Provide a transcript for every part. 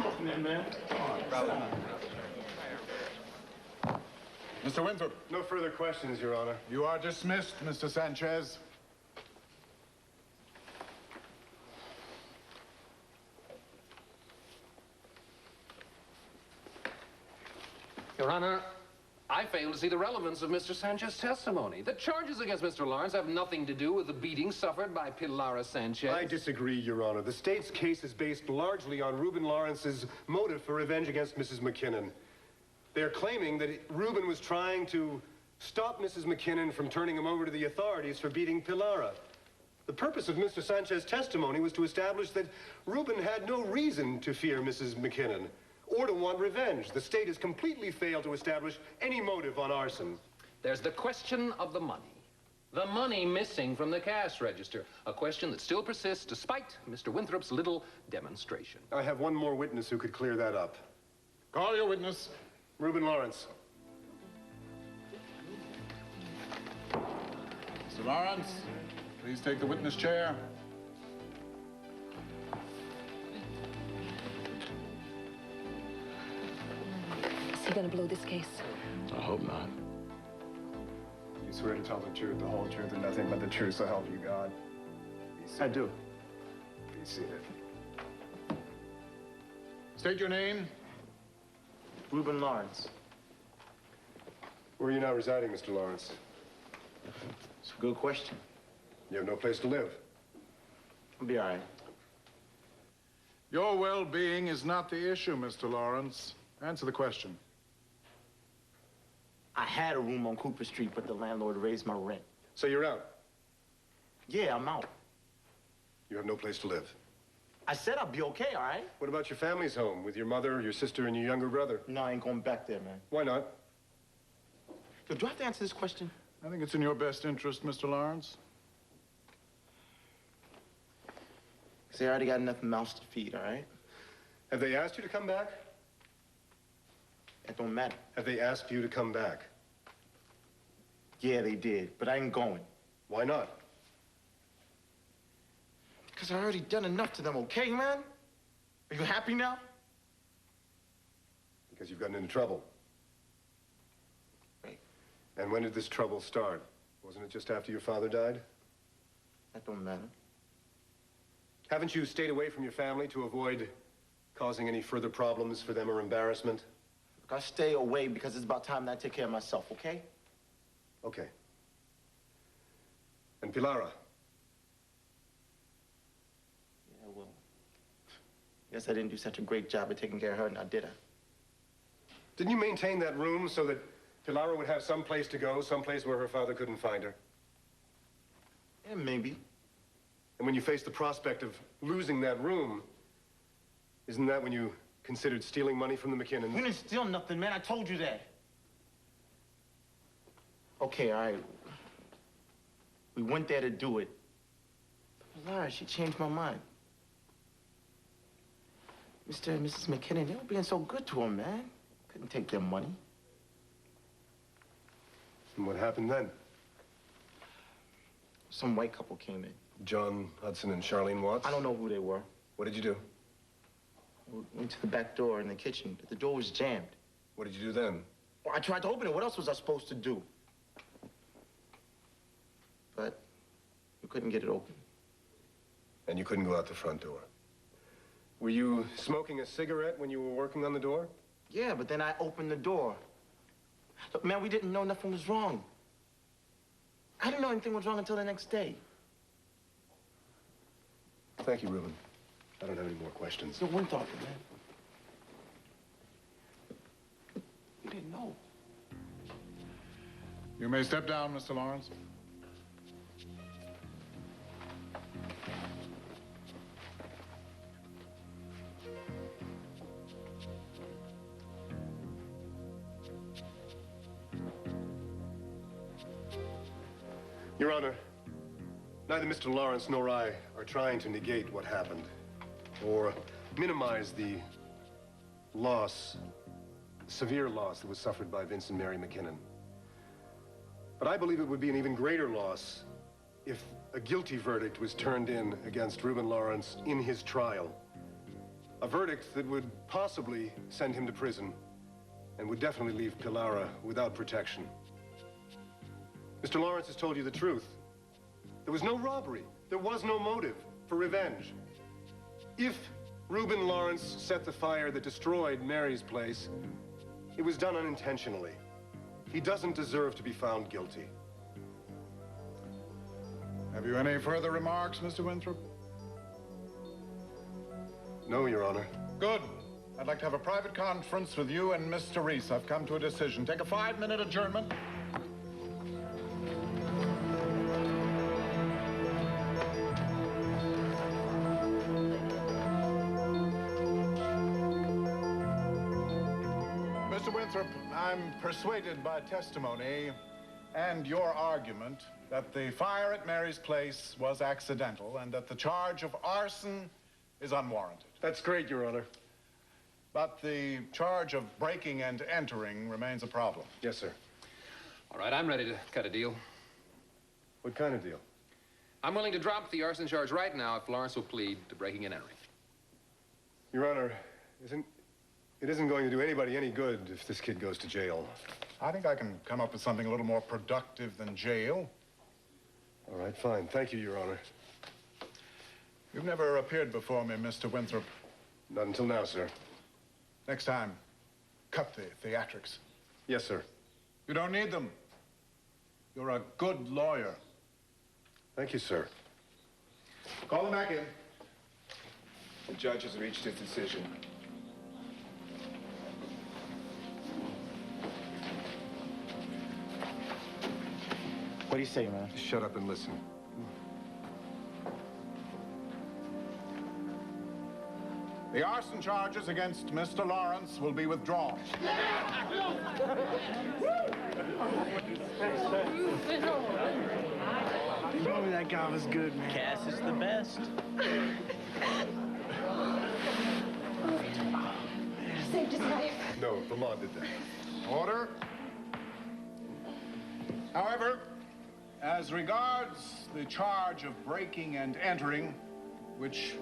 Come in, man. Mr. Winthrop. No further questions, Your Honor. You are dismissed, Mr. Sanchez. Your Honor, I fail to see the relevance of Mr. Sanchez's testimony. The charges against Mr. Lawrence have nothing to do with the beating suffered by Pilar Sanchez. I disagree, Your Honor. The state's case is based largely on Reuben Lawrence's motive for revenge against Mrs. McKinnon. They're claiming that Reuben was trying to stop Mrs. McKinnon from turning him over to the authorities for beating Pilara. The purpose of Mr. Sanchez's testimony was to establish that Reuben had no reason to fear Mrs. McKinnon or to want revenge. The state has completely failed to establish any motive on arson. There's the question of the money. The money missing from the cash register. A question that still persists despite Mr. Winthrop's little demonstration. I have one more witness who could clear that up. Call your witness. Reuben Lawrence. Mr. Lawrence, please take the witness chair. Is he gonna blow this case? I hope not. You swear to tell the truth, the whole truth, and nothing but the truth, so help you God. I do. Be seated. State your name. Reuben Lawrence. Where are you now residing, Mr. Lawrence? It's a good question. You have no place to live. I'll be all right. Your well-being is not the issue, Mr. Lawrence. Answer the question. I had a room on Cooper Street, but the landlord raised my rent. So you're out. Yeah, I'm out. You have no place to live. I said I'd be okay, all right? What about your family's home with your mother, your sister, and your younger brother? No, I ain't going back there, man. Why not? Yo, do I have to answer this question? I think it's in your best interest, Mr. Lawrence. Because they already got enough mouths to feed, all right? Have they asked you to come back? That don't matter. Have they asked you to come back? Yeah, they did, but I ain't going. Why not? Because I already done enough to them, okay, man? Are you happy now? Because you've gotten into trouble. Right. And when did this trouble start? Wasn't it just after your father died? That don't matter. Haven't you stayed away from your family to avoid causing any further problems for them or embarrassment? Look, I stay away because it's about time that I take care of myself, okay? Okay. And Pilara? Yeah, well, guess I didn't do such a great job of taking care of her, now did I? Didn't you maintain that room so that Pilara would have some place to go, some place where her father couldn't find her? Yeah, maybe. And when you faced the prospect of losing that room, isn't that when you considered stealing money from the McKinnons? We didn't steal nothing, man. I told you that. Okay, all right. We went there to do it. But Laura, she changed my mind. Mr. and Mrs. McKinnon, they were being so good to him, man. Couldn't take their money. And what happened then? Some white couple came in. John Hudson and Charlene Watts? I don't know who they were. What did you do? We went to the back door in the kitchen, but the door was jammed. What did you do then? Well, I tried to open it. What else was I supposed to do? But we couldn't get it open. And you couldn't go out the front door. Were you smoking a cigarette when you were working on the door? Yeah, but then I opened the door. Look, man, we didn't know nothing was wrong. I didn't know anything was wrong until the next day. Thank you, Reuben. I don't have any more questions. So one thought, man. We didn't know. You may step down, Mr. Lawrence. Your Honor, neither Mr. Lawrence nor I are trying to negate what happened or minimize the loss, severe loss that was suffered by Vince and Mary McKinnon. But I believe it would be an even greater loss if a guilty verdict was turned in against Reuben Lawrence in his trial. A verdict that would possibly send him to prison and would definitely leave Pilara without protection. Mr. Lawrence has told you the truth. There was no robbery. There was no motive for revenge. If Reuben Lawrence set the fire that destroyed Mary's place, it was done unintentionally. He doesn't deserve to be found guilty. Have you any further remarks, Mr. Winthrop? No, Your Honor. Good. I'd like to have a private conference with you and Mr. Reese. I've come to a decision. Take a 5-minute adjournment. Mr. Winthrop, I'm persuaded by testimony and your argument that the fire at Mary's place was accidental and that the charge of arson is unwarranted. That's great, Your Honor. But the charge of breaking and entering remains a problem. Yes, sir. All right, I'm ready to cut a deal. What kind of deal? I'm willing to drop the arson charge right now if Lawrence will plead to breaking and entering. Your Honor, it isn't going to do anybody any good if this kid goes to jail. I think I can come up with something a little more productive than jail. All right, fine. Thank you, Your Honor. You've never appeared before me, Mr. Winthrop. Not until now, sir. Next time, cut the theatrics. Yes, sir. You don't need them. You're a good lawyer. Thank you, sir. Call them back in. The judge has reached his decision. What do you say, man? Shut up and listen. The arson charges against Mr. Lawrence will be withdrawn. You told me that guy was good, man. Cass is the best. Saved his life. No, the law did that. Order. However, as regards the charge of breaking and entering, which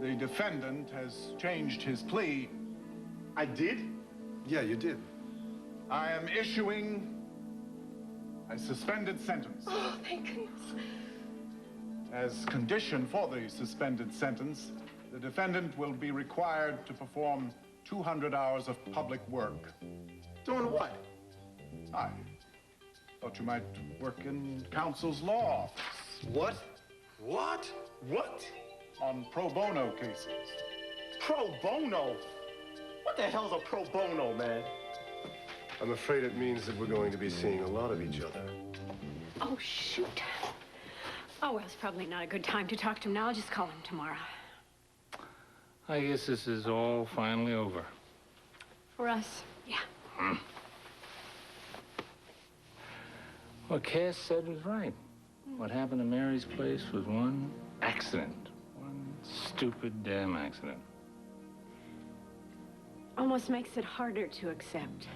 the defendant has changed his plea, I did? Yeah, you did. I am issuing a suspended sentence. Oh, thank goodness. As condition for the suspended sentence, the defendant will be required to perform 200 hours of public work. Doing what? I thought you might work in counsel's law office What? What? What? on pro bono cases. Pro bono? What the hell's a pro bono, man? I'm afraid it means that we're going to be seeing a lot of each other. Oh, shoot. Oh, well, it's probably not a good time to talk to him now. I'll just call him tomorrow. I guess this is all finally over. For us, yeah. What Cass said was right. What happened to Mary's place was one accident. One stupid damn accident. Almost makes it harder to accept.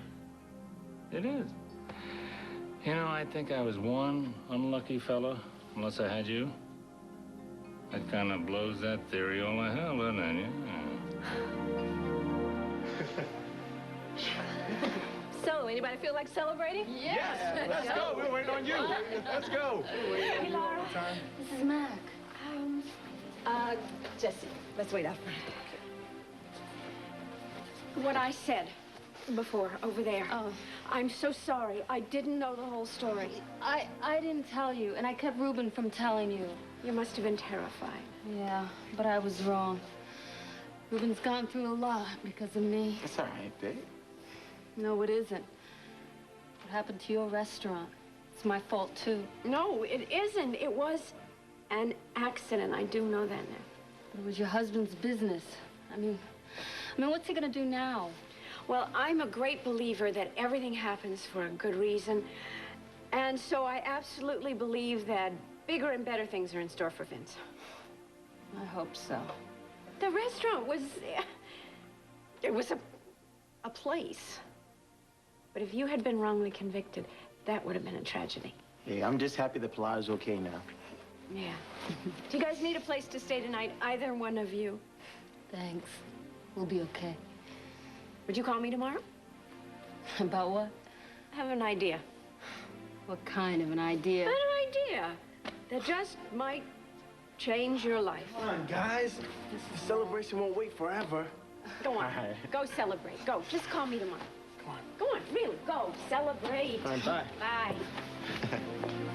It is. You know, I think I was one unlucky fella, unless I had you. That kind of blows that theory all to hell, doesn't it? Yeah. So, anybody feel like celebrating? Yes! Let's go! We're waiting on you! Let's go! Hey, Laura. This is Mac. Jesse, let's wait out front. What I said before, over there. Oh. I'm so sorry. I didn't know the whole story. I didn't tell you, and I kept Reuben from telling you. You must have been terrified. Yeah, but I was wrong. Reuben's gone through a lot because of me. That's all right, babe. No, it isn't. What happened to your restaurant? It's my fault, too. No, it isn't. It was an accident. I do know that now. But it was your husband's business. I mean, what's he gonna do now? Well, I'm a great believer that everything happens for a good reason. And so I absolutely believe that bigger and better things are in store for Vince. I hope so. The restaurant was... it was a place. But if you had been wrongly convicted, that would have been a tragedy. Hey, I'm just happy the Pilara's okay now. Yeah. Do you guys need a place to stay tonight? Either one of you? Thanks. We'll be okay. Would you call me tomorrow? About what? I have an idea. What kind of an idea? An idea that just might change your life. Come on, guys. The celebration won't wait forever. Go on. All right. Go celebrate. Go. Just call me tomorrow. Come on. Go on. Really. Go. Celebrate. All right, bye. Bye.